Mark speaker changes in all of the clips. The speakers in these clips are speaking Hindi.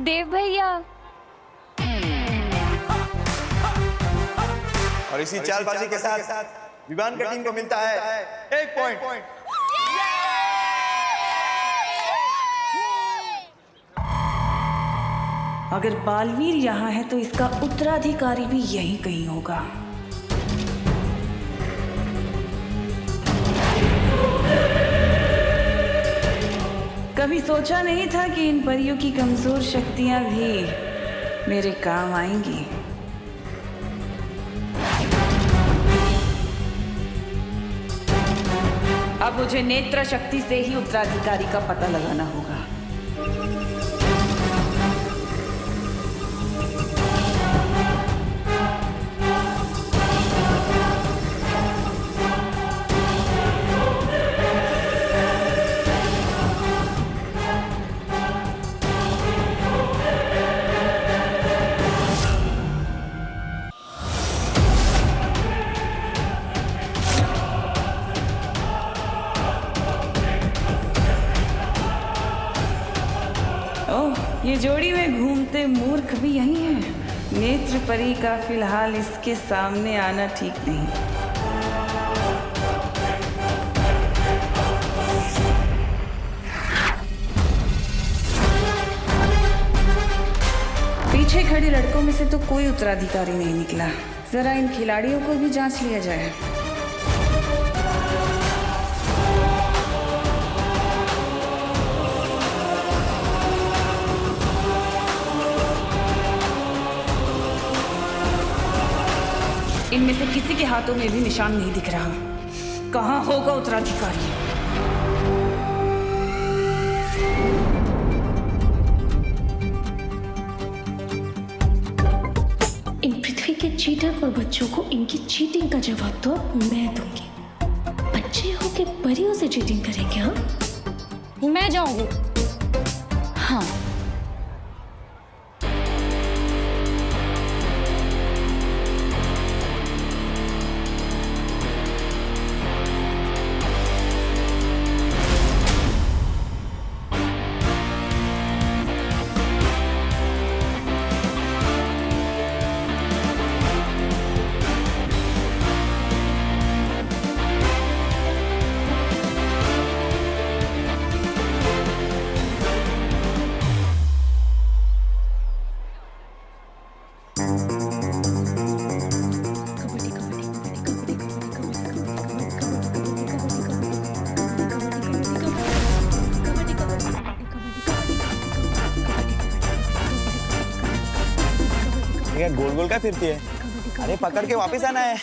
Speaker 1: देव भैया।
Speaker 2: और इसी चालबाजी के साथ विवान का टीम को मिलता है 1 पॉइंट।
Speaker 3: अगर बालवीर यहाँ है तो इसका उत्तराधिकारी भी यहीं कहीं होगा। कभी सोचा नहीं था कि इन परियों की कमजोर शक्तियां भी मेरे काम आएंगी। अब मुझे नेत्र शक्ति से ही उत्तराधिकारी का पता लगाना होगा। ये जोड़ी में घूमते मूर्ख भी यही है। नेत्र परी का फिलहाल इसके सामने आना ठीक नहीं। पीछे खड़े लड़कों में से तो कोई उत्तराधिकारी नहीं निकला। जरा इन खिलाड़ियों को भी जांच लिया जाए। इनमें से किसी के हाथों में भी निशान नहीं दिख रहा। कहाँ होगा उत्तराधिकारी?
Speaker 4: इन पृथ्वी के चीटर और बच्चों को इनकी चीटिंग का जवाब तो मैं दूंगी। बच्चे हो के परियों से चीटिंग करेंगे? हाँ,
Speaker 1: मैं जाऊंगी।
Speaker 3: हाँ,
Speaker 2: गोल गोल क्या फिरती है? अरे पकड़ के वापस आना है।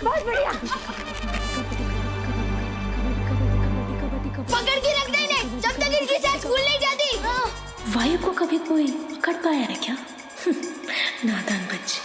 Speaker 4: बहुत बढ़िया। पकड़ के रखना इन्हें जब तक इनकी शायद स्कूल नहीं जाती। वायु को कभी कोई पकड़ पाया है क्या? नादान बच्चे।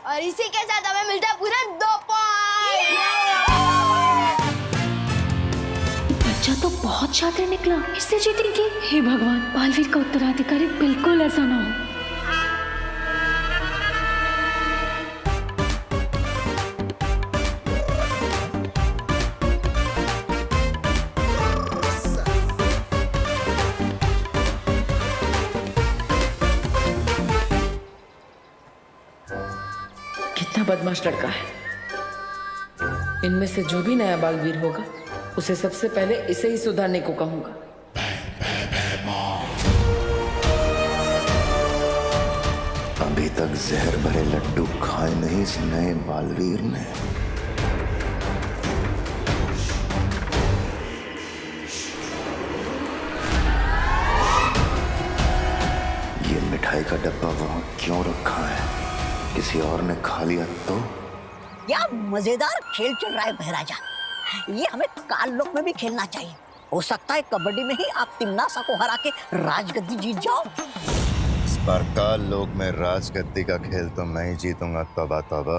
Speaker 4: और इसी के साथ हमें मिलता है पूरा 2 पॉइंट। बच्चा तो बहुत शातिर निकला। इससे चीटिंग की? हे भगवान, बालवीर का उत्तराधिकारी बिल्कुल ऐसा ना हो।
Speaker 5: कितना बदमाश लड़का है। इनमें से जो भी नया बालवीर होगा उसे सबसे पहले इसे ही सुधारने को कहूंगा।
Speaker 1: तक जहर भरे लड्डू खाए नहीं इस नए बालवीर ने। ये मिठाई का डब्बा वहां क्यों रखा है? किसी और ने खा लिया तो?
Speaker 6: क्या मजेदार खेल चल रहा है महाराजा। ये हमें काल लोक में भी खेलना चाहिए। हो सकता है कबड्डी में ही आप तिम्नासा को हरा के राजगद्दी जीत जाओ।
Speaker 1: इस बार काल लोक में राजगद्दी का खेल तो मैं ही जीतूंगा। तौबा तौबा।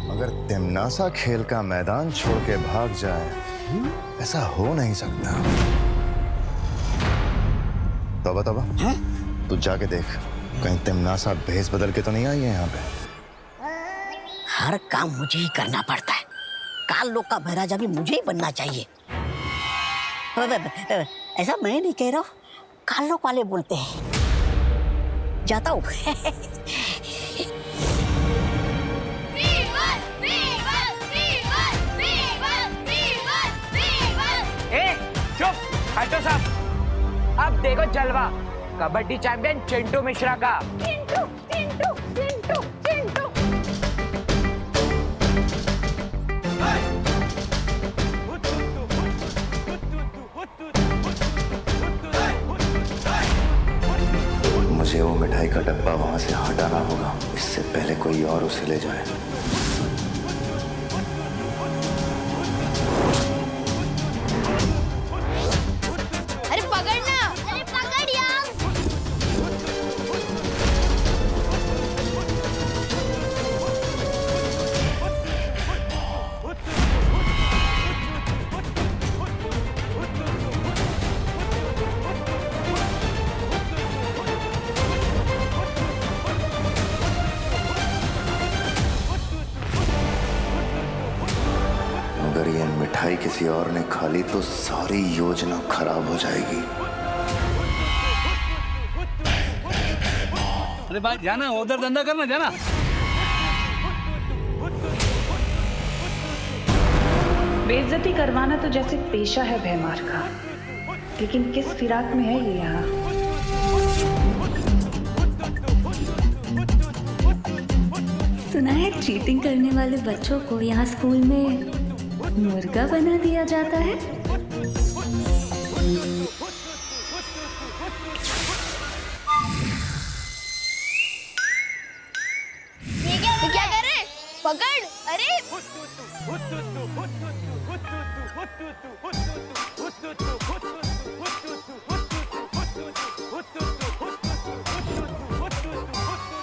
Speaker 1: मगर तिम्नासा खेल का मैदान छोड़ के भाग जाए, ऐसा हो नहीं सकता। तौबा तौबा, तू जाके देख कहीं तिम्नासा भेस बदल के तो नहीं आई है यहाँ पे।
Speaker 6: हर काम मुझे ही करना पड़ता है। काल लोक का महाराजा भी मुझे ही बनना चाहिए। ऐसा मैं नहीं कह रहा हूँ, काल लोक वाले बोलते हैं। जाता हूँ।
Speaker 7: चुप हटो साहब। अब देखो जलवा कबड्डी चैंपियन चिंटू मिश्रा का। चिंटू चिंटू चिंटू चिंटू।
Speaker 1: मुझे वो मिठाई का डब्बा वहां से हटाना होगा, इससे पहले कोई और उसे ले जाए।
Speaker 8: अरे पकड़ना, अरे पकड़ यार।
Speaker 1: अगर ये मिठाई किसी और ने खा ली तो सारी योजना खराब हो जाएगी।
Speaker 9: अरे भाई जाना, उधर धंधा करना, जाना।
Speaker 3: बेइज्जती करवाना तो जैसे पेशा है भैमार का, लेकिन किस फिराक में है ये यहाँ?
Speaker 4: सुना है चीटिंग करने वाले बच्चों को यहाँ स्कूल में मुर्गा बना दिया जाता है।
Speaker 8: ये क्या कर रहे? पकड़, अरे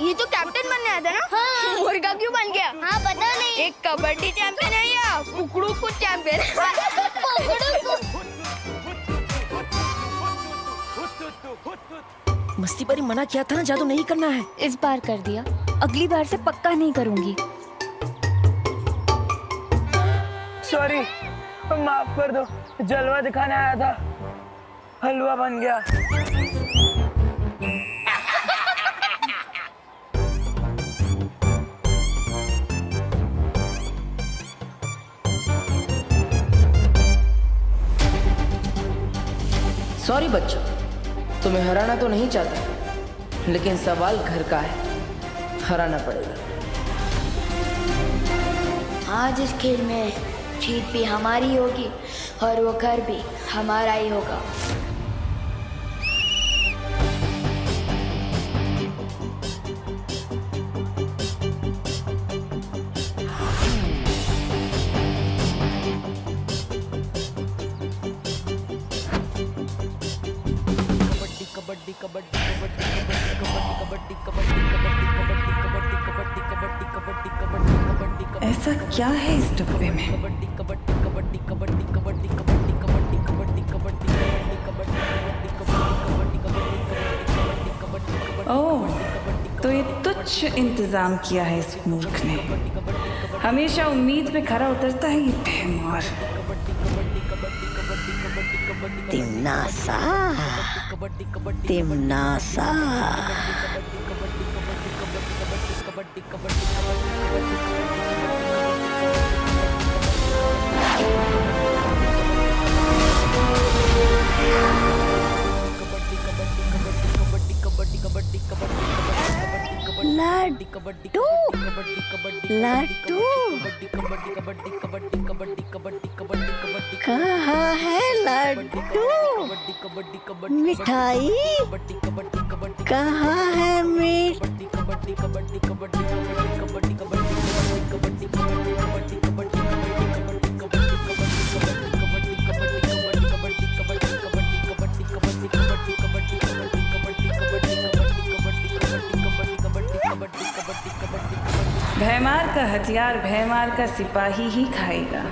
Speaker 8: ये तो कैप्टन बनने आया था ना? हाँ। मुर्गा क्यों बन गया? हाँ पता नहीं। एक कबड्डी चैंपियन है या कुकड़ू कुछ चैंपियन?
Speaker 5: मस्ती पर ही मना किया था ना, जादू नहीं करना है।
Speaker 4: इस बार कर दिया, अगली बार से पक्का नहीं करूंगी।
Speaker 7: सॉरी, माफ कर दो। जलवा दिखाने आया था, हलवा बन गया।
Speaker 5: सॉरी बच्चों, तुम्हें हराना तो नहीं चाहता, लेकिन सवाल घर का है, हराना पड़ेगा।
Speaker 8: आज इस खेल में जीत भी हमारी होगी और वो घर भी हमारा ही होगा।
Speaker 3: ऐसा क्या है इस डब्बे में? ओह, तो ये तुच्छ इंतजाम किया है इस मूर्ख ने। हमेशा उम्मीद पे खरा उतरता है ये भैमार।
Speaker 6: तिम्नासा, तिम्नासा। लड्डू कहाँ है लड्डू? मिठाई कहाँ है
Speaker 3: भैमार का हथियार भैमार का सिपाही ही खाएगा।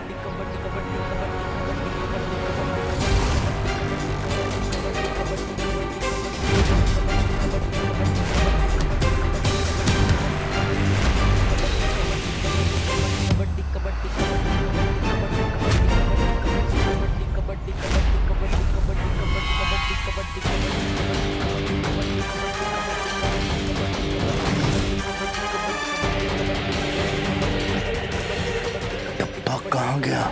Speaker 1: कहाँ गया?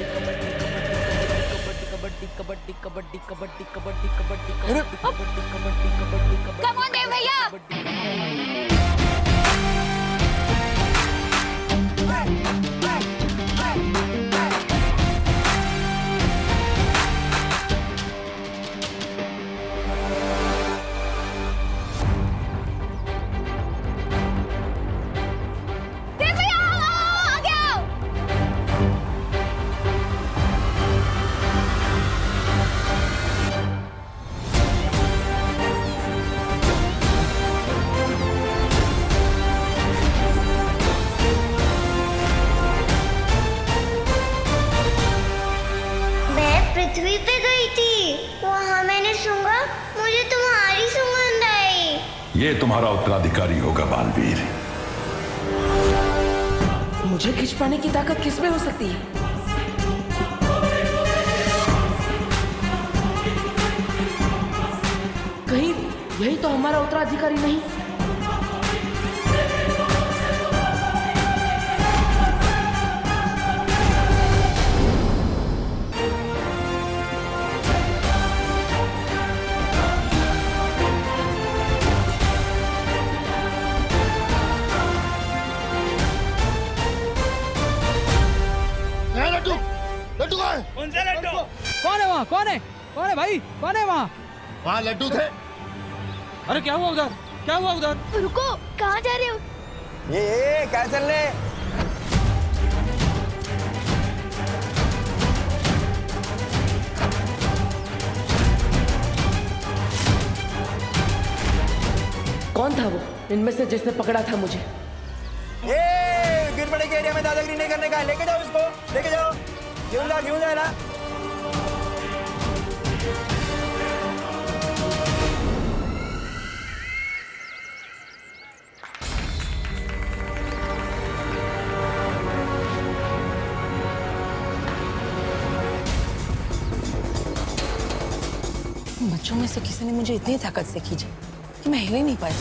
Speaker 8: कम ऑन देव भैया। देव भैया आ गया।
Speaker 10: मैं पृथ्वी पे गई थी, वहाँ मैंने सूंघा, मुझे तुम्हारी सुगंध आई।
Speaker 11: ये तुम्हारा उत्तराधिकारी होगा बालवीर।
Speaker 5: मुझे खींच पाने की ताकत किसमें हो सकती है? कहीं यही तो हमारा उत्तराधिकारी नहीं?
Speaker 1: लड्डू कहाँ है?
Speaker 9: कौन सा लड्डू? कौन है वहाँ? कौन है? कौन है भाई? कौन है वहाँ?
Speaker 1: वहाँ लड्डू थे।
Speaker 9: अरे क्या हुआ उधर? क्या हुआ उधर?
Speaker 8: रुको, कहाँ जा रहे हो?
Speaker 2: ये क्या चल रहे?
Speaker 5: कौन था वो इनमें से जिसने पकड़ा था मुझे?
Speaker 2: ये गिरबड़े के एरिया में दादागिरी नहीं करने का है। लेके जाओ इसको, लेके जाओ। क्यों जा ना?
Speaker 12: बच्चों में से किसी ने मुझे इतनी ताकत से खींचा कि मैं हिल ही नहीं पाया।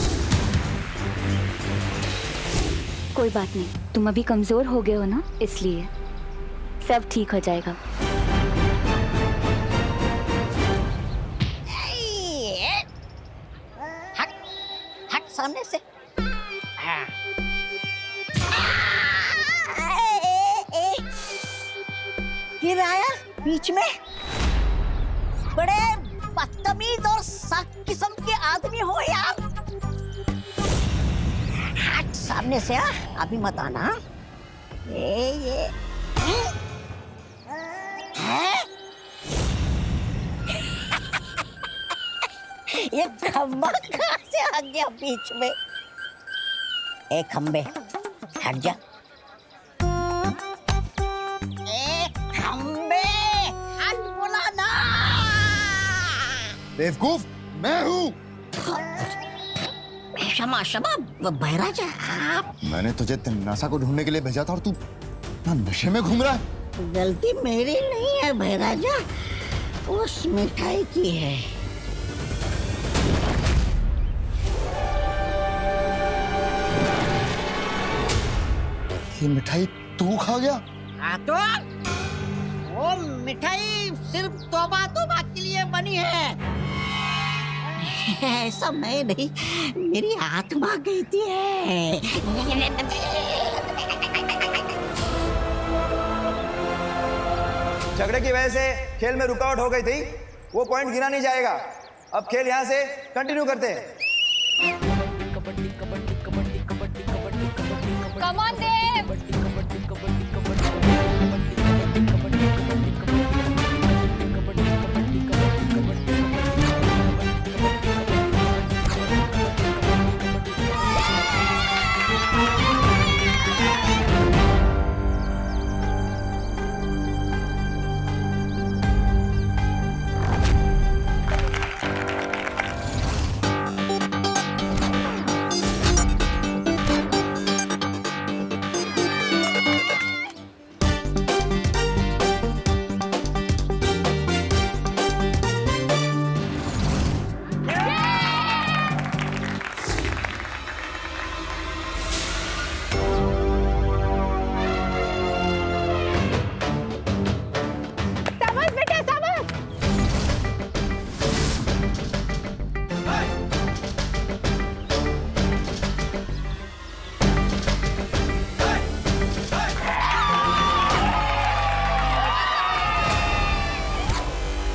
Speaker 10: कोई बात नहीं, तुम अभी कमजोर हो गए हो ना, इसलिए सब ठीक हो जाएगा।
Speaker 6: हट हट सामने से। फिर आया बीच में। बड़े बदतमीज और सख्त किस्म के आदमी हो यार। हट सामने से। अभी मत आना। ये ये खंबा कहाँ से आ गया बीच में? ए खंबे हट जा। ए खंबे हट बोला ना।
Speaker 1: बेवकूफ मैं हूँ।
Speaker 6: क्षमा क्षमा बहराजा आप।
Speaker 1: मैंने तुझे तिन्नासा को ढूंढने के लिए भेजा था और तू नशे में घूम रहा है।
Speaker 6: गलती मेरी नहीं है बहराजा, उस मिठाई की है।
Speaker 1: ये मिठाई तू खा गया?
Speaker 6: हाँ तो वो मिठाई सिर्फ तौबा के लिए बनी है। ऐसा मैं नहीं, मेरी आत्मा कहती है।
Speaker 2: झगड़े की वजह से खेल में रुकावट हो गई थी, वो पॉइंट गिना नहीं जाएगा। अब खेल यहाँ से कंटिन्यू करते हैं।
Speaker 8: कम ऑन देव।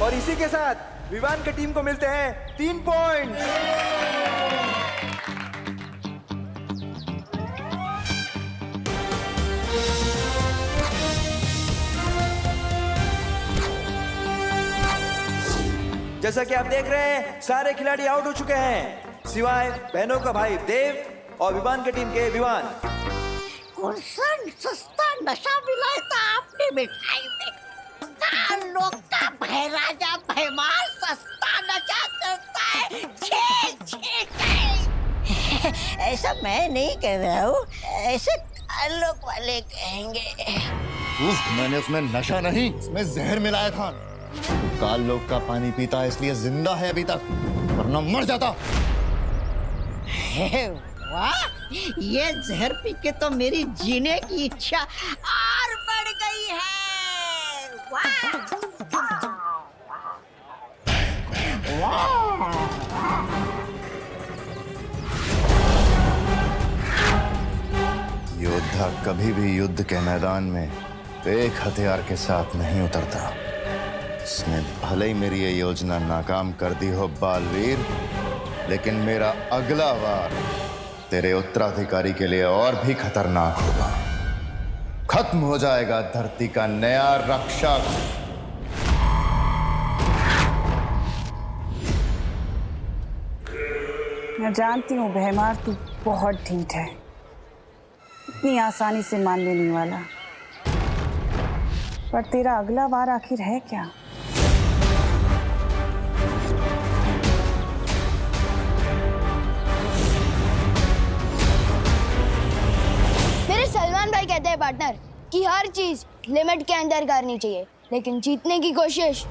Speaker 2: और इसी के साथ विवान की टीम को मिलते हैं 3 पॉइंट। जैसा कि आप देख रहे हैं, सारे खिलाड़ी आउट हो चुके हैं सिवाय बहनों का भाई देव और विवान की टीम के विवान।
Speaker 6: कौन सा सस्ता नशा मिलाया था आपने मिठाई में? लोग का भैराजा भैमार सस्ता नशा करता है। छे, छे, छे। ऐसा मैं नहीं कह रहा हूँ, ऐसे लोग वाले कहेंगे।
Speaker 1: मैंने उसमें नशा नहीं, उसमें जहर मिलाया था। काल लोग का पानी पीता है इसलिए जिंदा है अभी तक, वरना मर जाता।
Speaker 6: वाह, ये जहर पी के तो मेरी जीने की इच्छा और बढ़ गई है। वाह,
Speaker 1: योद्धा कभी भी युद्ध के मैदान में एक हथियार के साथ नहीं उतरता। इसने भले ही मेरी ये योजना नाकाम कर दी हो बालवीर, लेकिन मेरा अगला वार तेरे उत्तराधिकारी के लिए और भी खतरनाक होगा। खत्म हो जाएगा धरती का नया रक्षक।
Speaker 3: मैं जानती हूँ भैमार, तू बहुत ढीठ है, इतनी आसानी से मान लेने वाला। पर तेरा अगला वार आखिर है क्या?
Speaker 8: मेरे सलमान भाई कहते हैं पार्टनर कि हर चीज लिमिट के अंदर करनी चाहिए, लेकिन जीतने की कोशिश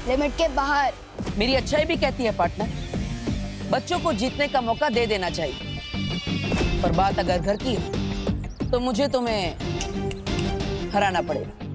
Speaker 8: लिमिट के बाहर।
Speaker 5: मेरी अच्छाई भी कहती है पार्टनर, बच्चों को जीतने का मौका दे देना चाहिए, पर बात अगर घर की है तो मुझे तुम्हें हराना पड़ेगा।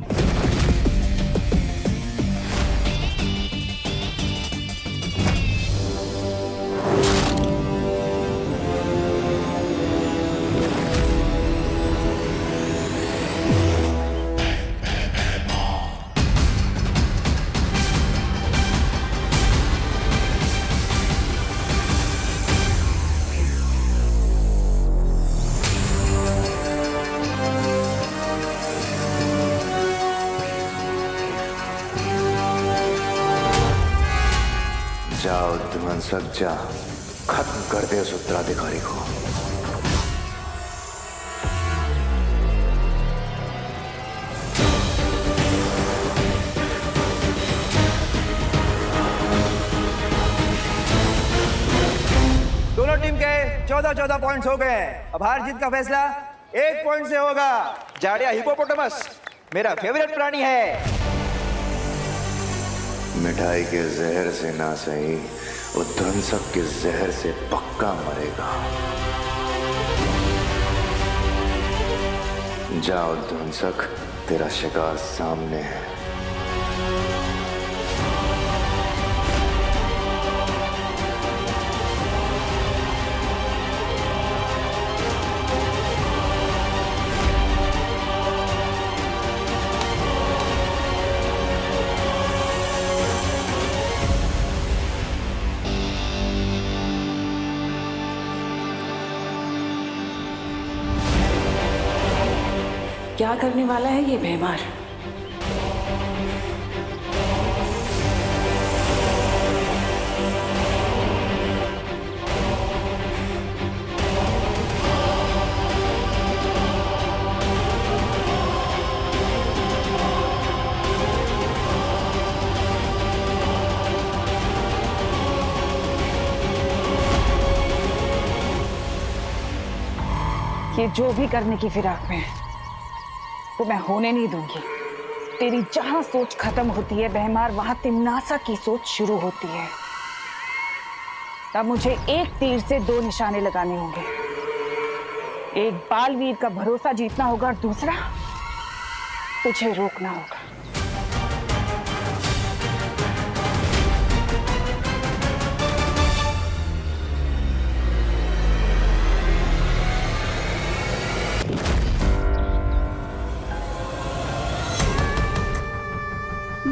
Speaker 1: जाओ ध्वंसक, जा, खत्म कर दे उस उत्तराधिकारी को।
Speaker 2: दोनों टीम के 14-14 पॉइंट्स हो गए। अब हार जीत का फैसला 1 पॉइंट से होगा। जाड़िया हिपोपोटामस मेरा फेवरेट प्राणी है।
Speaker 1: मिठाई के जहर से ना सही, वो ध्वंसक के जहर से पक्का मरेगा। जाओ ध्वंसक, तेरा शिकार सामने है।
Speaker 3: क्या करने वाला है ये भैमार? ये जो भी करने की फिराक में है वो मैं होने नहीं दूंगी। तेरी जहां सोच खत्म होती है भैमार, वहां तिमनासा की सोच शुरू होती है। तब मुझे एक तीर से 2 निशाने लगाने होंगे। एक बालवीर का भरोसा जीतना होगा और दूसरा तुझे रोकना होगा।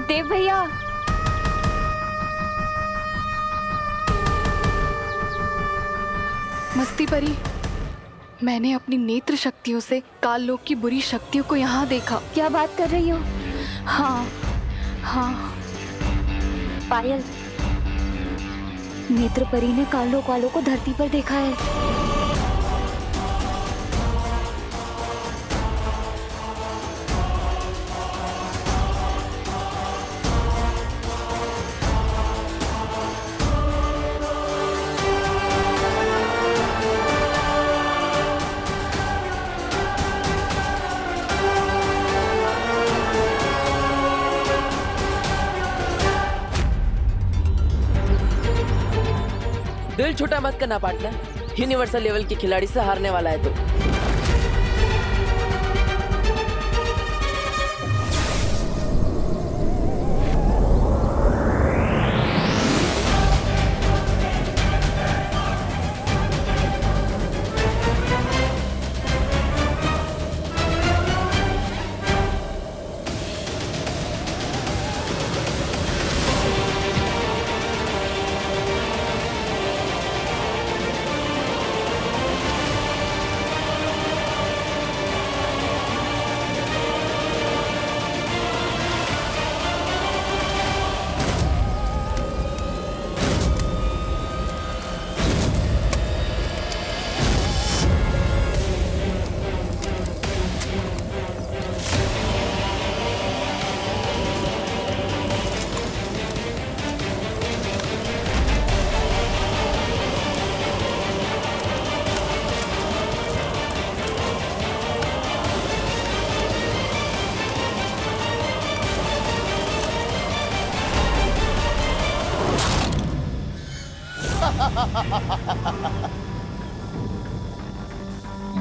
Speaker 8: देव भैया,
Speaker 13: मस्ती परी, मैंने अपनी नेत्र शक्तियों से काल लोक की बुरी शक्तियों को यहाँ देखा।
Speaker 8: क्या बात कर रही हो?
Speaker 13: हाँ हाँ।
Speaker 8: पायल, नेत्र परी ने काल लोक वालों को धरती पर देखा है।
Speaker 5: दिल छोटा मत करना पार्टनर, यूनिवर्सल लेवल के खिलाड़ी से हारने वाला है तो।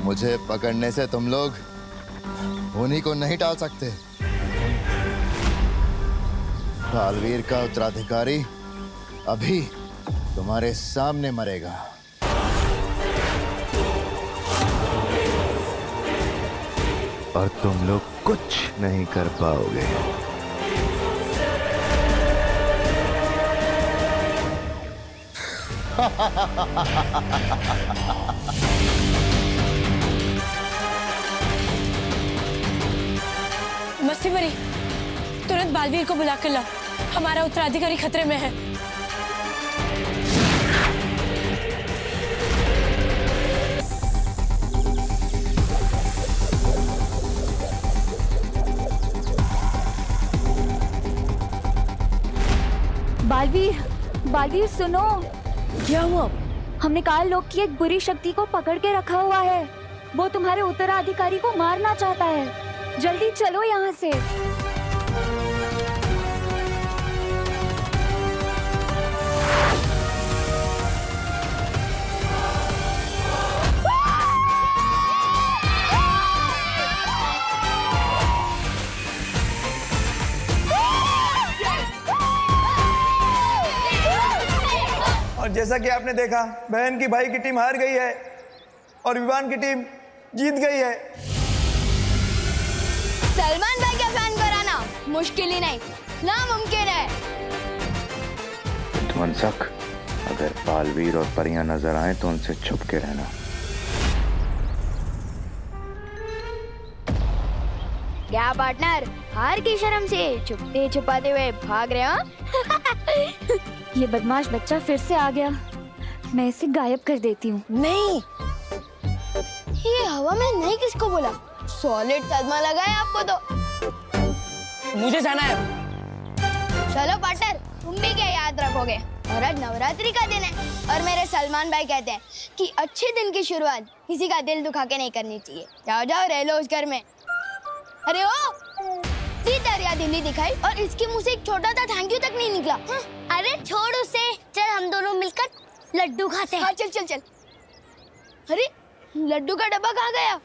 Speaker 1: मुझे पकड़ने से तुम लोग उन्हीं को नहीं टाल सकते। बालवीर का उत्तराधिकारी अभी तुम्हारे सामने मरेगा। और तुम लोग कुछ नहीं कर पाओगे।
Speaker 4: मस्ती परी, तुरंत बालवीर को बुला कर लाओ, हमारा उत्तराधिकारी खतरे में है।
Speaker 8: बालवीर, बालवीर सुनो।
Speaker 4: क्या हुआ?
Speaker 8: हमने काल लोक की एक बुरी शक्ति को पकड़ के रखा हुआ है। वो तुम्हारे उत्तराधिकारी को मारना चाहता है। जल्दी चलो यहाँ से।
Speaker 2: और जैसा कि आपने देखा, बहन की भाई की टीम हार गई है और विवान की टीम जीत गई है।
Speaker 8: सलमान भाई का फैन कराना मुश्किल ही नहीं, नामुमकिन है।
Speaker 1: ध्वंसक, अगर बालवीर और परियां नजर आए तो उनसे छुप के रहना।
Speaker 8: क्या पार्टनर, हार की शर्म से छुपते छुपाते हुए भाग रहे हो?
Speaker 14: ये बदमाश बच्चा फिर से आ गया। मैं इसे गायब कर देती हूँ।
Speaker 5: नहीं,
Speaker 8: ये हवा में नहीं किसको बोला? सॉलिड सदमा लगा है आपको तो।
Speaker 5: मुझे जाना है।
Speaker 8: चलो पार्टनर, तुम भी क्या याद रखोगे? और आज नवरात्रि का दिन है और मेरे सलमान भाई कहते हैं कि अच्छे दिन की शुरुआत किसी का दिल दुखा के नहीं करनी चाहिए। जाओ जाओ रह लो उस घर में। अरे ओ, दरिया दिल्ली दिखाई और इसके मुंह से एक छोटा सा थैंक यू तक नहीं निकला।
Speaker 10: अरे छोड़ उसे, चल हम दोनों मिलकर लड्डू खाते हैं।
Speaker 8: हाँ चल चल चल। अरे लड्डू का डब्बा कहाँ गया?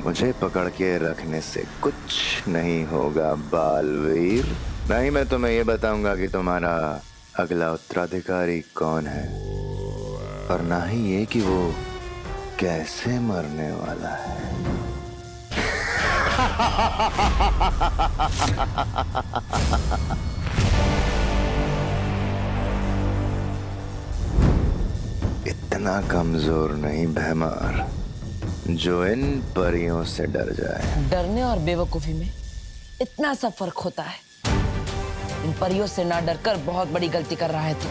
Speaker 1: मुझे पकड़ के रखने से कुछ नहीं होगा बालवीर। नहीं, मैं तुम्हें ये बताऊंगा कि तुम्हारा अगला उत्तराधिकारी कौन है, और ना ही ये कि वो कैसे मरने वाला है। इतना कमजोर नहीं भैमार जो इन परियों से डर जाए।
Speaker 5: डरने और बेवकूफी में इतना सा फर्क होता है। इन परियों से ना डरकर बहुत बड़ी गलती कर रहा है तू।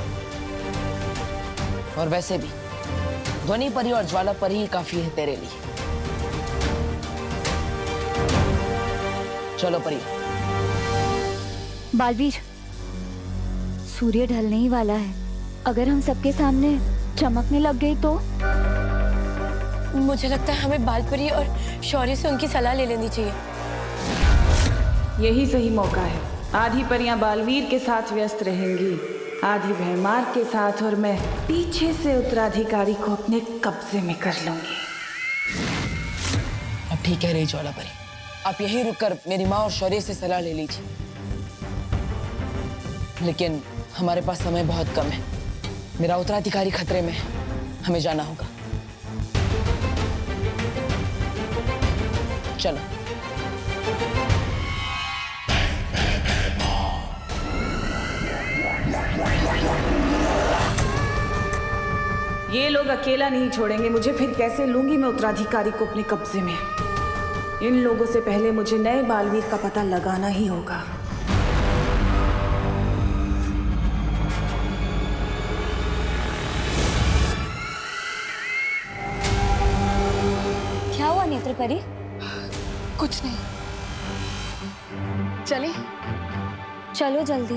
Speaker 5: और वैसे भी ध्वनि परी और ज्वाला परी ही काफी है तेरे लिए। चलो परी।
Speaker 14: बालवीर, सूर्य ढलने ही वाला है। अगर हम सबके सामने चमकने लग गई तो?
Speaker 4: मुझे लगता है हमें बालपरी और शौर्य से उनकी सलाह ले लेनी चाहिए।
Speaker 3: यही सही मौका है। आधी परियां बालवीर के साथ व्यस्त रहेंगी, आधी भैमार के साथ, और मैं पीछे से उत्तराधिकारी को अपने कब्जे में कर लूंगी।
Speaker 5: अब ठीक है रे ज्वाला परी, आप यहीं रुककर मेरी माँ और शौर्य से सलाह ले लीजिए। लेकिन हमारे पास समय बहुत कम है। मेरा उत्तराधिकारी खतरे में है, हमें जाना होगा। चलो।
Speaker 3: ये लोग अकेला नहीं छोड़ेंगे मुझे। फिर कैसे लूंगी मैं उत्तराधिकारी को अपने कब्जे में? इन लोगों से पहले मुझे नए बालवीर का पता लगाना ही होगा।
Speaker 14: क्या हुआ नेत्र परी?
Speaker 13: कुछ नहीं, चले?
Speaker 14: चलो जल्दी।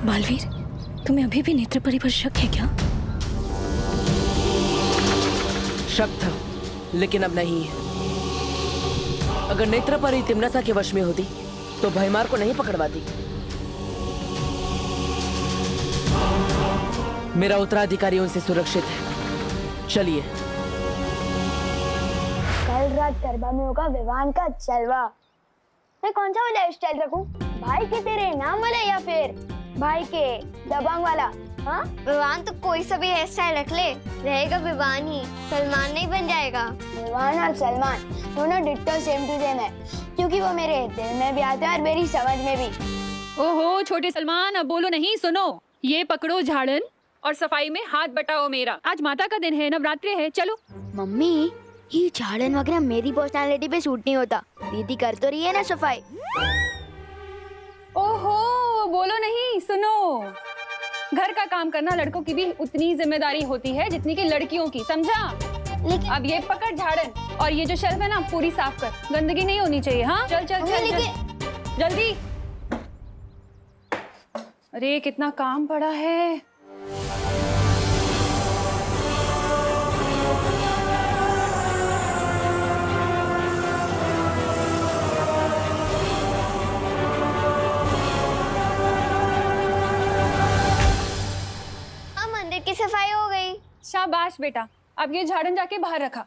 Speaker 4: बालवीर, तुम्हें अभी भी नेत्र परी पर शक है क्या?
Speaker 5: शक था, लेकिन अब नहीं है। अगर नेत्र परी तिमनासा के वश में होती तो भैमार को नहीं पकड़वाती। मेरा उत्तराधिकारी उनसे सुरक्षित है। चलिए।
Speaker 8: कल रात गरबा में होगा विवान का जलवा। मैं कौन सा वाला हेयर स्टाइल रखूं? भाई के तेरे नाम वाला या फिर भाई के दबंग वाला? हाँ,
Speaker 10: विवान तो कोई सा भी हेयर स्टाइल रख ले, रहेगा विवान ही, सलमान नहीं बन जाएगा।
Speaker 8: विवान और सलमान दोनों डिट्टो सेम टू सेम है, क्योंकि वो मेरे दिल में भी आते हैं और मेरी समझ में भी।
Speaker 15: ओहो छोटे सलमान, अब बोलो नहीं, सुनो। ये पकड़ो झाड़न और सफाई में हाथ बटाओ मेरा। आज माता का दिन है, नवरात्रि है, चलो।
Speaker 8: मम्मी, ये झाड़न वगैरह मेरी पर्सनालिटी पे सूट नहीं होता। दीदी कर तो रही है ना सफाई।
Speaker 15: ओहो बोलो नहीं, सुनो। घर का काम करना लड़कों की भी उतनी जिम्मेदारी होती है जितनी कि लड़कियों की, समझा?
Speaker 8: लेकिन
Speaker 15: अब ये पकड़ झाड़न और ये जो शेल्फ है ना पूरी साफ कर, गंदगी नहीं होनी चाहिए। हाँ चल चल चल, चल जल्दी। अरे कितना काम पड़ा है।
Speaker 10: मंदिर की सफाई हो गई।
Speaker 15: शाबाश बेटा, अब ये झाड़न जाके बाहर रखा।